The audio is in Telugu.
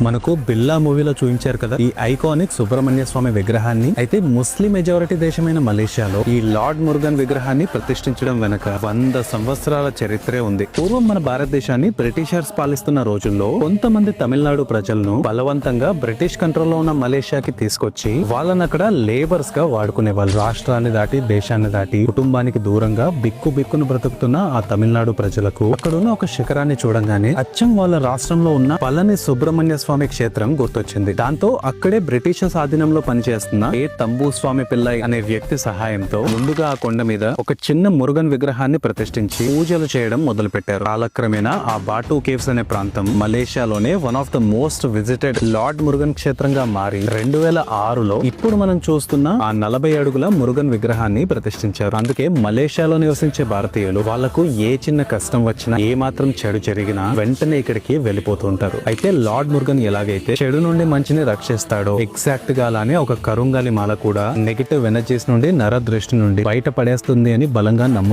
మనకు బిల్లా మూవీలో చూపించారు కదా ఈ ఐకానిక్ సుబ్రహ్మణ్య స్వామి విగ్రహాన్ని. అయితే ముస్లిం మెజారిటీ దేశమైన మలేషియాలో ఈ లార్డ్ మురుగన్ విగ్రహాన్ని ప్రతిష్ఠించడం వెనక 100 సంవత్సరాల చరిత్రే ఉంది. పూర్వం మన భారతదేశాన్ని బ్రిటిషర్స్ పాలిస్తున్న రోజుల్లో కొంతమంది తమిళనాడు ప్రజలను బలవంతంగా బ్రిటిష్ కంట్రోల్లో ఉన్న మలేషియాకి తీసుకొచ్చి వాళ్ళని అక్కడ లేబర్స్ గా వాడుకునే వాళ్ళు. రాష్ట్రాన్ని దాటి దేశాన్ని దాటి కుటుంబానికి దూరంగా బిక్కును బ్రతుకుతున్న ఆ తమిళనాడు ప్రజలకు అక్కడున్న ఒక శిఖరాన్ని చూడంగానే అచ్చం వాళ్ళ రాష్ట్రంలో ఉన్న పళని సుబ్రహ్మణ్య స్వామి క్షేత్రం గుర్తొచ్చింది. దాంతో అక్కడే బ్రిటిషర్స్ ఆధీనంలో పనిచేస్తున్న ఏ తంబూ స్వామి పిల్లై అనే వ్యక్తి సహాయంతో ముందుగా ఆ కొండ మీద ఒక చిన్న మురుగన్ విగ్రహాన్ని ప్రతిష్ఠించి పూజలు చేయడం మొదలు పెట్టారు. కాలక్రమేణా ఆ బాటు కేవ్స్ అనే ప్రాంతం మలేషియాలోనే one of the most visited lord Murugan క్షేత్రంగా మారి 2006లో ఇప్పుడు మనం చూస్తున్న ఆ 40 అడుగుల మురుగన్ విగ్రహాన్ని ప్రతిష్ఠించారు. అందుకే మలేషియాలో నివసించే భారతీయులు వాళ్లకు ఏ చిన్న కష్టం వచ్చినా ఏ మాత్రం చెడు జరిగినా వెంటనే ఇక్కడికి వెళ్ళిపోతుంటారు. అయితే లార్డ్ మురుగన్ ఎలాగైతే చెడు నుండి మంచిని రక్షిస్తాడో ఎగ్జాక్ట్ గా అలానే ఒక కరుంగాలి మాల కూడా నెగటివ్ ఎనర్జీస్ నుండి నర దృష్టి నుండి బయట పడేస్తుంది అని బలంగా నమ్ముతారు.